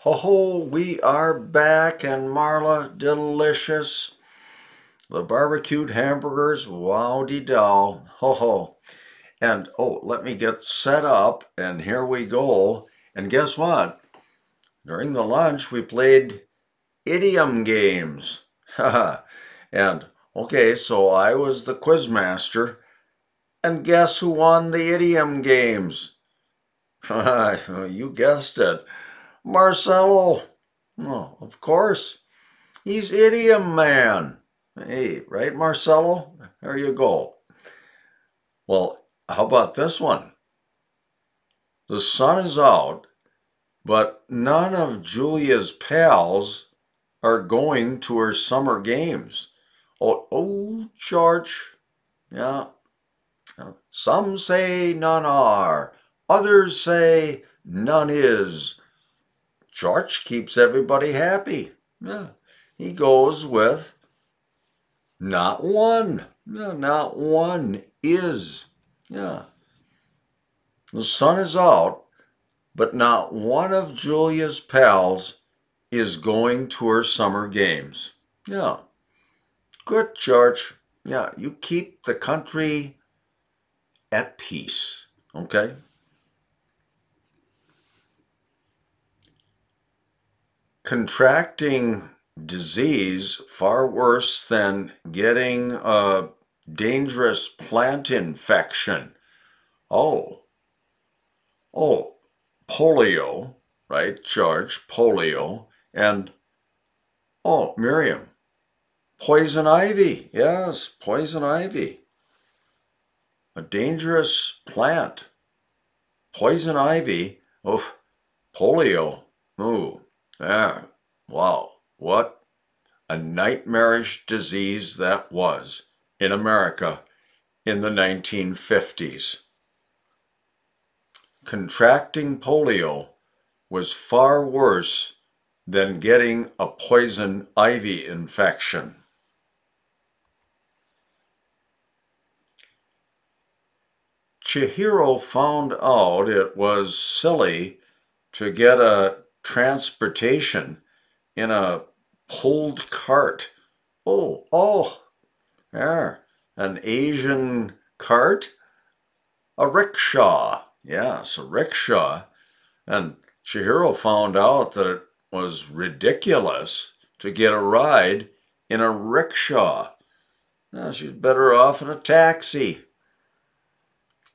Ho ho, we are back, and Marla, delicious. The barbecued hamburgers, wow-de-dow. Ho ho. And let me get set up, and here we go. And guess what? During the lunch, we played idiom games. Haha. And okay, so I was the quiz master, and guess who won the idiom games? You guessed it. Marcelo. Oh, of course. He's idiom man. Hey, right, Marcelo? There you go. Well, how about this one? The sun is out, but none of Julia's pals are going to her summer games. George. Yeah. Some say none are. Others say none is. George keeps everybody happy. Yeah. He goes with not one. No, not one is. Yeah. The sun is out, but not one of Julia's pals is going to her summer games. Yeah. Good, George. Yeah, you keep the country at peace. Okay? Contracting disease far worse than getting a dangerous plant infection. Oh, polio, right, George? Polio. And, Miriam, poison ivy. Yes, poison ivy. A dangerous plant. Poison ivy. Oh, polio. Ooh, yeah. Wow. What a nightmarish disease that was in America in the 1950s. Contracting polio was far worse than getting a poison ivy infection. Chihiro found out it was silly to get a transportation in a pulled cart. Yeah, an Asian cart? A rickshaw. Yes, a rickshaw. And Chihiro found out that it was ridiculous to get a ride in a rickshaw. Now, she's better off in a taxi.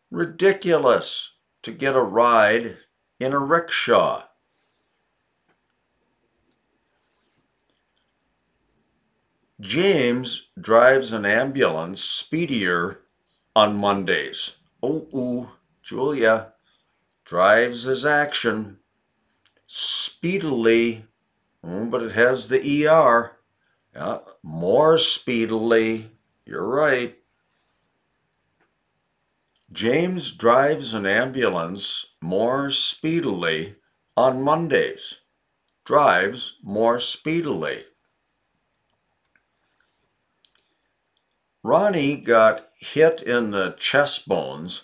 Ridiculous to get a ride in a rickshaw. James drives an ambulance speedier on Mondays. Julia drives his action speedily, but it has the ER. Yeah, more speedily. You're right. James drives an ambulance more speedily on Mondays. Drives more speedily. Ronnie got hit in the chest bones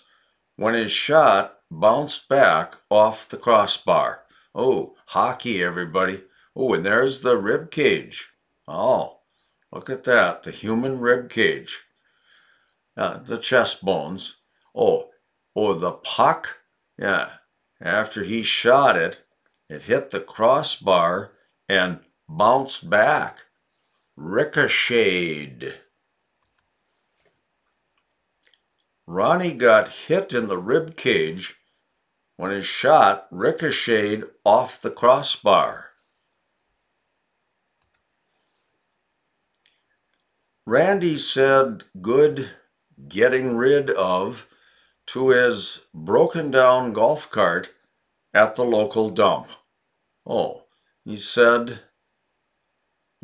when his shot bounced back off the crossbar. Hockey, everybody. And there's the rib cage. Look at that, the human rib cage. The chest bones. The puck. Yeah, after he shot it, it hit the crossbar and bounced back. Ricocheted. Ronnie got hit in the rib cage when his shot ricocheted off the crossbar. Randy said good getting rid of to his broken down golf cart at the local dump. He said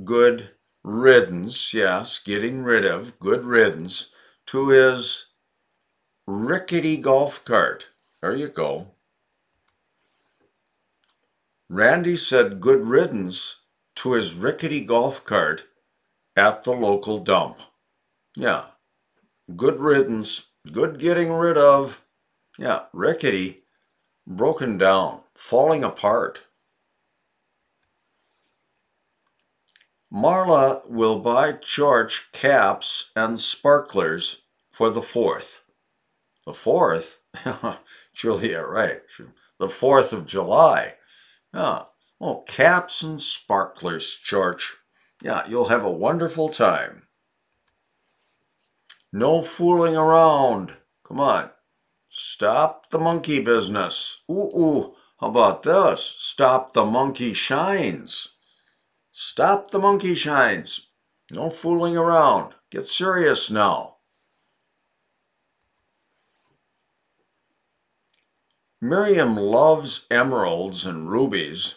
good riddance, yes, getting rid of, good riddance to his rickety golf cart. There you go. Randy said good riddance to his rickety golf cart at the local dump. Yeah, good riddance, good getting rid of. Yeah, rickety, broken down, falling apart. Marla will buy George caps and sparklers for the 4th. The 4th? Julia, right. The 4th of July. Yeah. Oh, caps and sparklers, George. Yeah, you'll have a wonderful time. No fooling around. Come on. Stop the monkey business. Ooh, how about this? Stop the monkey shines. Stop the monkey shines. No fooling around. Get serious now. Miriam loves emeralds and rubies,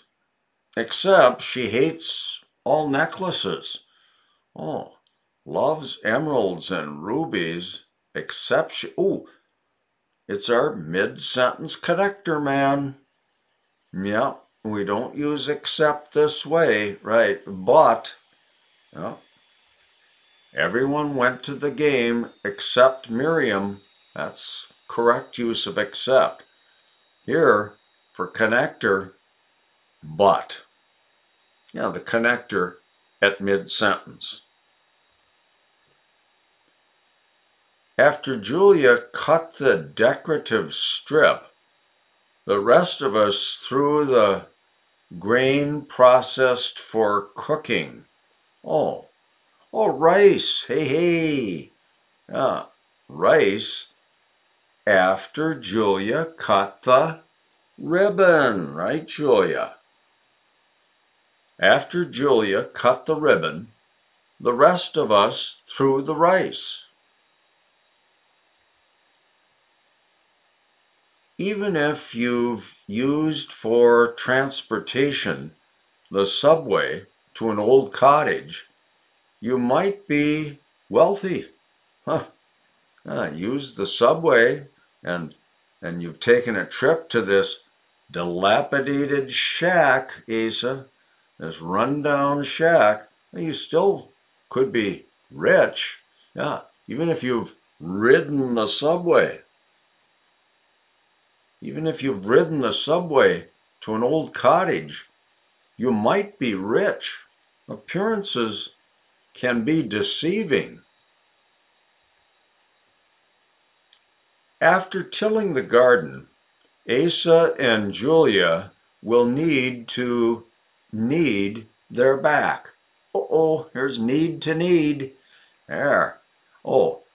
except she hates all necklaces. Oh, loves emeralds and rubies, except she. Ooh, it's our mid-sentence connector, man. Yeah, we don't use except this way, right? But, yeah, everyone went to the game except Miriam. That's correct use of except. Here, for connector, but. Yeah, the connector at mid-sentence. After Julia cut the decorative strip, the rest of us threw the grain processed for cooking. Oh, rice. Hey. Yeah, rice after Julia cut the ribbon, right, Julia? After Julia cut the ribbon, the rest of us threw the rice. Even if you've used for transportation the subway to an old cottage, you might be wealthy. Use the subway and you've taken a trip to this dilapidated shack, Asa, this rundown shack. You still could be rich. Yeah, even if you've ridden the subway. Even if you've ridden the subway to an old cottage, you might be rich. Appearances can be deceiving. After tilling the garden, Asa and Julia will need to knead their back. Here's need to knead. There.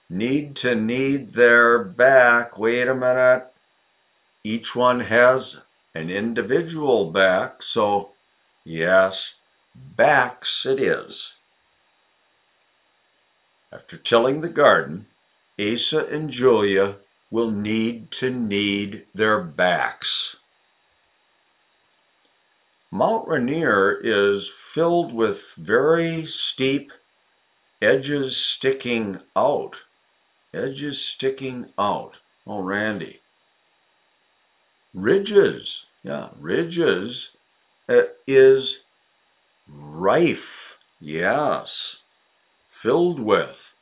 Need to knead their back. Wait a minute. Each one has an individual back, so yes, backs it is. After tilling the garden, Asa and Julia will need to knead their backs. Mount Rainier is filled with very steep edges sticking out. Edges sticking out. Oh, Randy. Ridges. Yeah, ridges is rife. Yes. Filled with.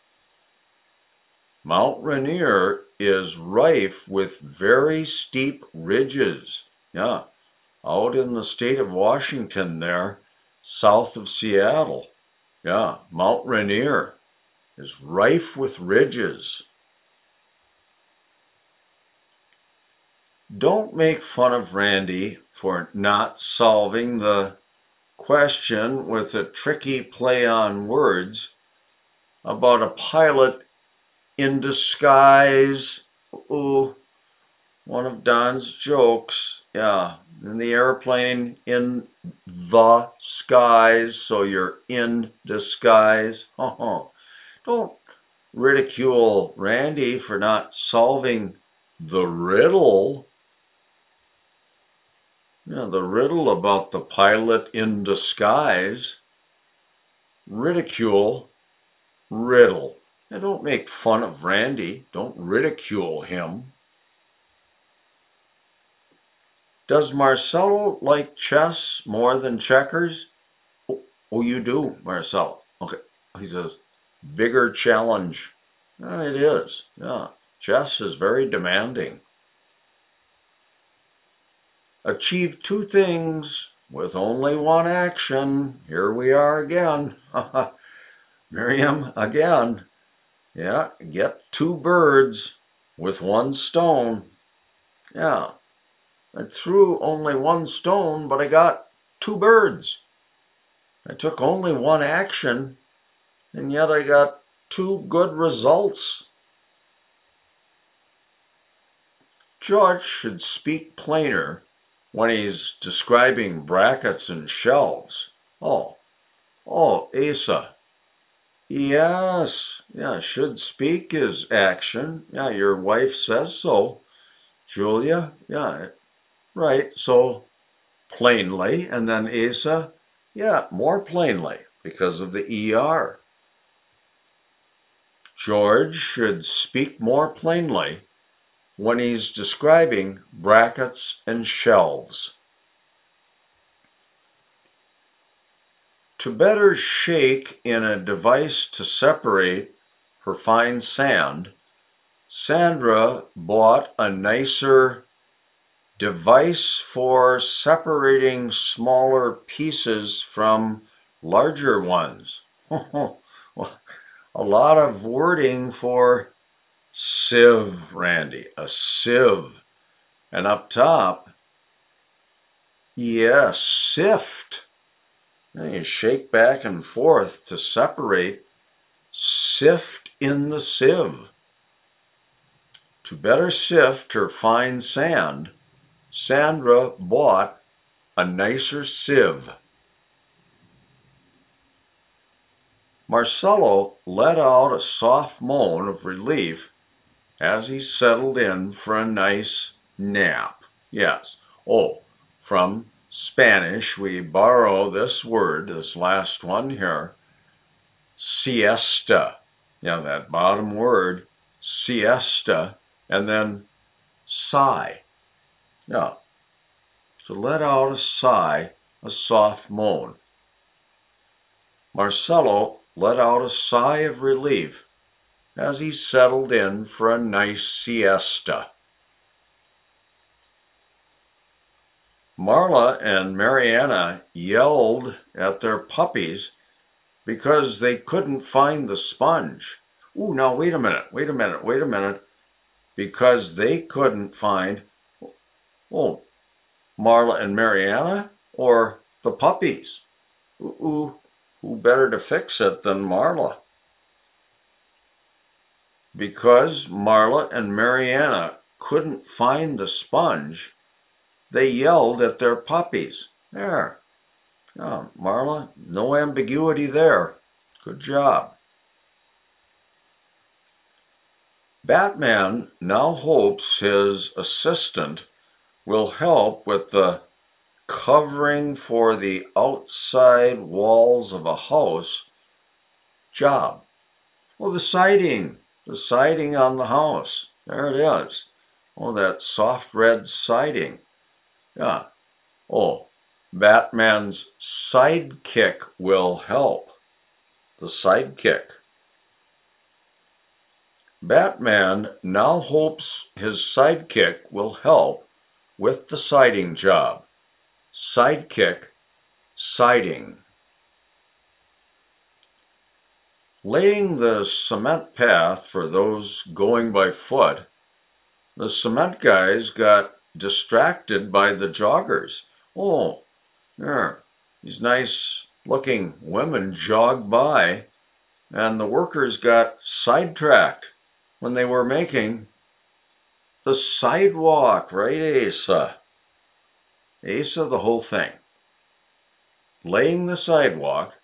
Mount Rainier is rife with very steep ridges. Yeah, out in the state of Washington there, south of Seattle. Yeah, Mount Rainier is rife with ridges. Don't make fun of Randy for not solving the question with a tricky play on words about a pilot in disguise. Ooh, one of Don's jokes. Yeah, in the airplane in the skies, so you're in disguise. Don't ridicule Randy for not solving the riddle. Yeah, the riddle about the pilot in disguise. Ridicule, riddle. Now, don't make fun of Randy. Don't ridicule him. Does Marcelo like chess more than checkers? Oh, you do, Marcelo. Okay. He says, bigger challenge. It is. Yeah. Chess is very demanding. Achieve 2 things with only one action. Here we are again. Miriam again. Yeah, get two birds with one stone. Yeah, I threw only one stone, but I got two birds. I took only one action, and yet I got two good results. George should speak plainer when he's describing brackets and shelves. Oh, Asa. Yes, yeah, should speak is action. Yeah, your wife says so. Julia, yeah, right. So plainly, and then Asa, yeah, more plainly because of the ER. George should speak more plainly when he's describing brackets and shelves. To better shake in a device to separate her fine sand, Sandra bought a nicer device for separating smaller pieces from larger ones. A lot of wording for sieve, Randy, a sieve. And up top, yes, sift. And you shake back and forth to separate, sift in the sieve. To better sift her fine sand, Sandra bought a nicer sieve. Marcello let out a soft moan of relief as he settled in for a nice nap. Yes. Oh, from Spanish, we borrow this word, this last one here, siesta. Yeah, that bottom word, siesta, and then sigh. Yeah, to let out a sigh, a soft moan. Marcello let out a sigh of relief as he settled in for a nice siesta. Marla and Mariana yelled at their puppies because they couldn't find the sponge. Ooh, now wait a minute. Because they couldn't find, oh, Marla and Mariana or the puppies? Ooh, who better to fix it than Marla? Because Marla and Mariana couldn't find the sponge, they yelled at their puppies. There. Oh, Marla, no ambiguity there. Good job. Batman now hopes his assistant will help with the covering for the outside walls of a house job. Well, the siding on the house. There it is. Oh, that soft red siding. Yeah. Oh, Batman's sidekick will help. The sidekick. Batman now hopes his sidekick will help with the siding job. Sidekick, siding. Laying the cement path for those going by foot, the cement guys got distracted by the joggers. Oh, there, these nice looking women jogged by, and the workers got sidetracked when they were making the sidewalk, right, Asa? Asa, the whole thing. Laying the sidewalk,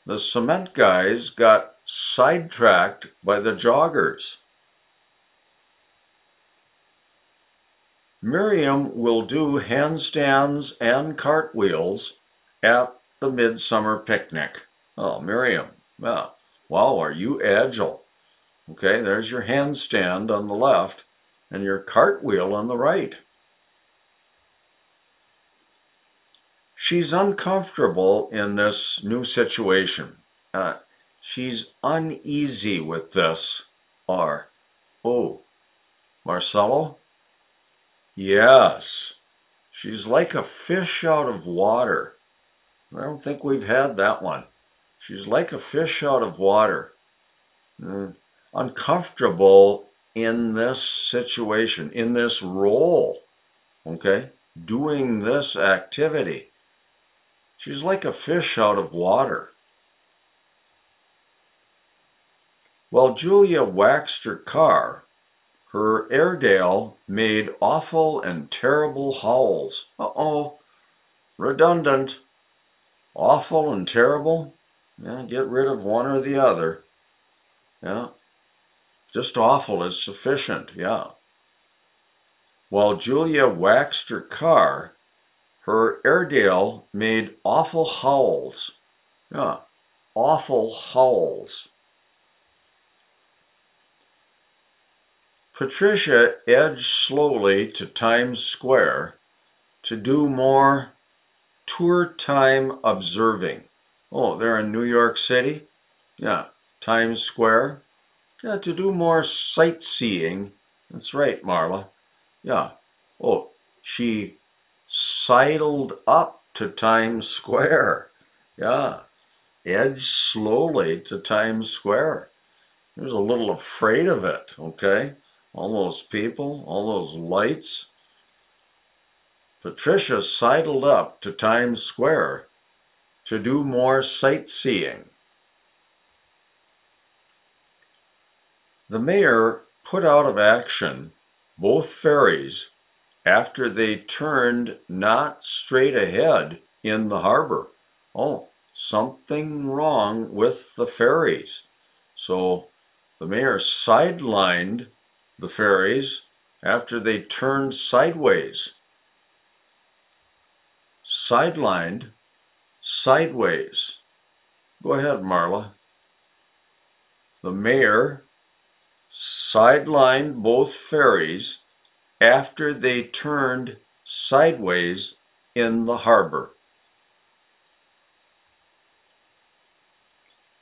the cement guys got sidetracked by the joggers. Miriam will do handstands and cartwheels at the midsummer picnic. Oh, Miriam, wow, are you agile? Okay, there's your handstand on the left and your cartwheel on the right. She's uncomfortable in this new situation. She's uneasy with this. Or, oh, Marcello? Yes, She's like a fish out of water. I don't think we've had that one. She's like a fish out of water. Uncomfortable in this situation, in this role, okay? Doing this activity. She's like a fish out of water. While Julia waxed her car, her Airedale made awful and terrible howls. Uh-oh, redundant. Awful and terrible? Yeah, get rid of one or the other. Yeah, just awful is sufficient, yeah. While Julia waxed her car, her Airedale made awful howls. Yeah, awful howls. Patricia edged slowly to Times Square to do more tour time observing. Oh, they're in New York City? Yeah, Times Square. Yeah, to do more sightseeing. That's right, Marla. Yeah. Oh, she sidled up to Times Square. Yeah, edged slowly to Times Square. She was a little afraid of it, okay? All those people, all those lights. Patricia sidled up to Times Square to do more sightseeing. The mayor put out of action both ferries after they turned not straight ahead in the harbor. Oh, something wrong with the ferries. So the mayor sidelined the ferries after they turned sideways. Sidelined, sideways. Go ahead, Marla. The mayor sidelined both ferries after they turned sideways in the harbor.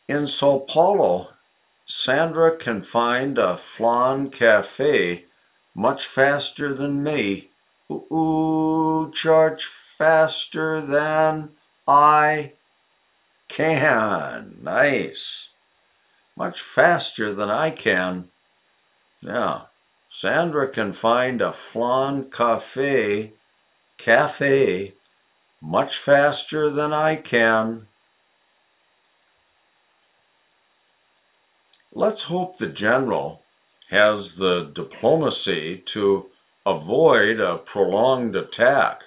In Sao Paulo, Sandra can find a flan cafe much faster than me. Ooh, charge faster than I can. Nice. Much faster than I can. Yeah. Sandra can find a flan cafe much faster than I can. Let's hope the general has the diplomacy to avoid a prolonged attack.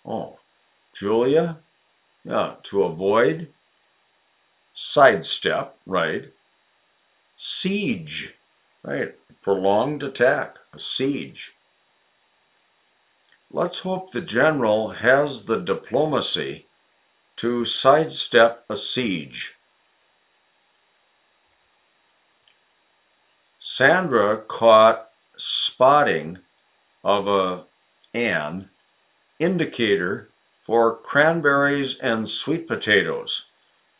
Oh, Julia? Yeah, to avoid. Sidestep, right? Siege, right? Prolonged attack, a siege. Let's hope the general has the diplomacy to sidestep a siege. Sandra caught spotting of an indicator for cranberries and sweet potatoes.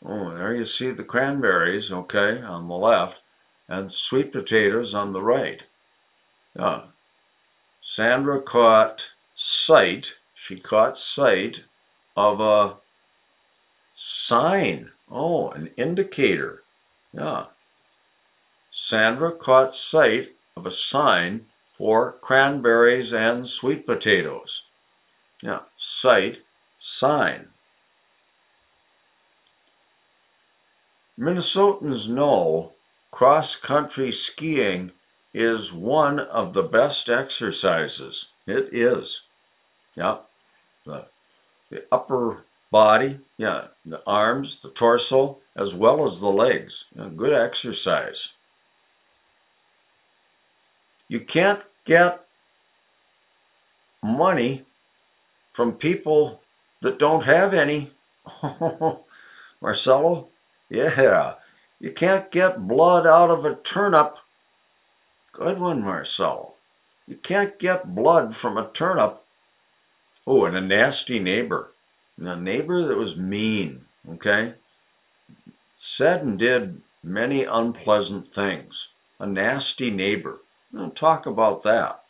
Oh, there you see the cranberries, okay, on the left, and sweet potatoes on the right. Yeah. Sandra caught sight, she caught sight of a sign. Oh, an indicator. Yeah. Sandra caught sight of a sign for cranberries and sweet potatoes. Yeah, sight, sign. Minnesotans know cross-country skiing is one of the best exercises. It is. Yeah, the upper body, yeah, the arms, the torso, as well as the legs. Yeah, good exercise. You can't get money from people that don't have any. Marcelo? Yeah. You can't get blood out of a turnip. Good one, Marcelo. You can't get blood from a turnip. Oh, and a nasty neighbor. A neighbor that was mean, okay? Said and did many unpleasant things. A nasty neighbor. We'll talk about that.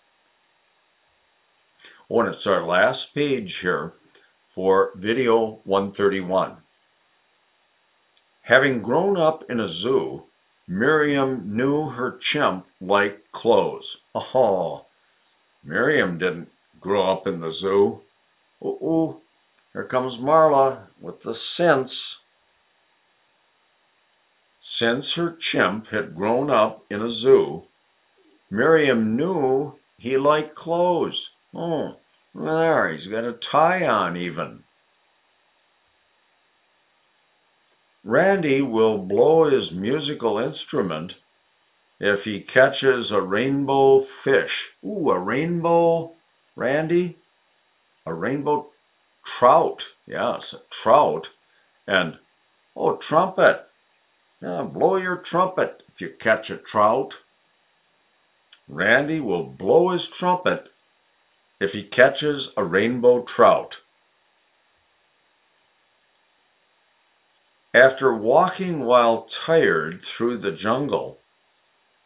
Oh, and it's our last page here for video 131. Having grown up in a zoo, Miriam knew her chimp liked clothes. Oh, Miriam didn't grow up in the zoo. Uh-oh, here comes Marla with the sense. Since her chimp had grown up in a zoo, Miriam knew he liked clothes. Oh, there, he's got a tie on even. Randy will blow his musical instrument if he catches a rainbow fish. Ooh, a rainbow, Randy? A rainbow trout. Yes, a trout. And, oh, trumpet. Yeah, blow your trumpet if you catch a trout. Randy will blow his trumpet if he catches a rainbow trout. After walking while tired through the jungle,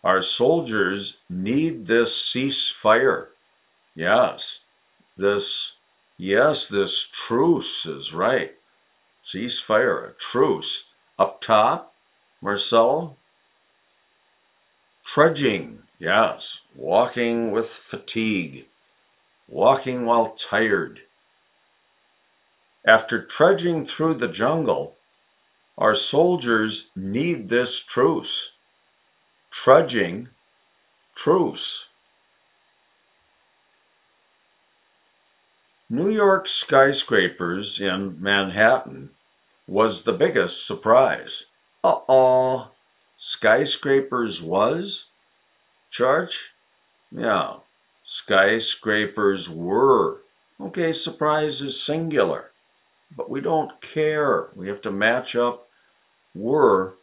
our soldiers need this ceasefire. Yes, this truce is right. Ceasefire, a truce. Up top, Marcelo? Trudging, yes. Walking with fatigue. Walking while tired. After trudging through the jungle, our soldiers need this truce. Trudging, truce. New York skyscrapers in Manhattan was the biggest surprise. Uh-oh, skyscrapers was? Church? Yeah, skyscrapers were. Okay, surprise is singular, but we don't care. We have to match up were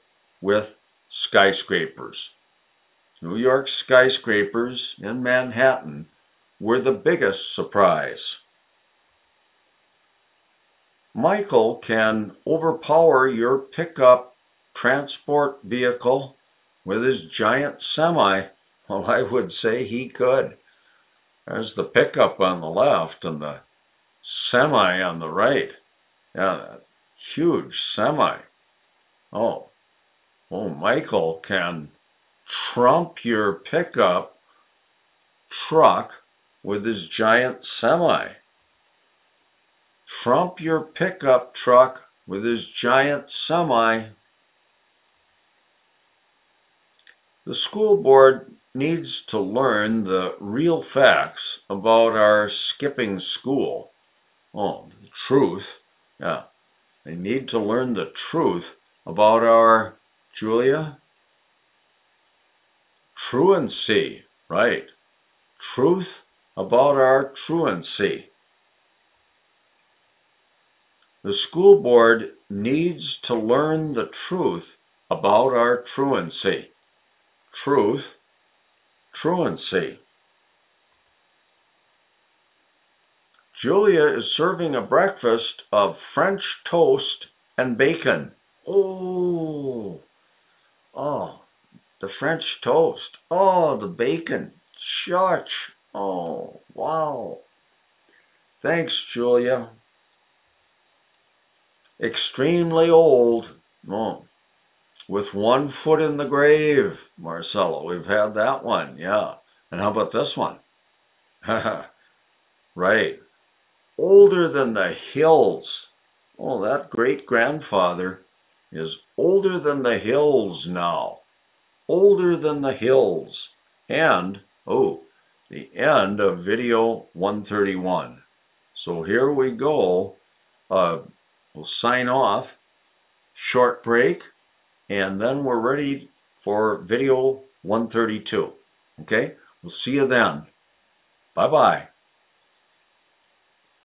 with skyscrapers. New York skyscrapers in Manhattan were the biggest surprise. Michael can overpower your pickup transport vehicle with his giant semi. Well, I would say he could. There's the pickup on the left and the semi on the right. Yeah, that huge semi. Oh, Michael can trump your pickup truck with his giant semi. Trump your pickup truck with his giant semi. The school board needs to learn the real facts about our skipping school. Oh, the truth. Yeah, they need to learn the truth about our, Julia? Truancy, right. Truth about our truancy. The school board needs to learn the truth about our truancy. Truth, truancy. Julia is serving a breakfast of French toast and bacon. Oh, the French toast. Oh, the bacon. Shush. Oh, wow. Thanks, Julia. Extremely old. Oh, with one foot in the grave, Marcelo. We've had that one, yeah. And how about this one? Right. Older than the hills. Oh, that great-grandfather is older than the hills now. Older than the hills. And, oh, the end of video 131. So here we go. We'll sign off, short break, and then we're ready for video 132. Okay? We'll see you then. Bye-bye.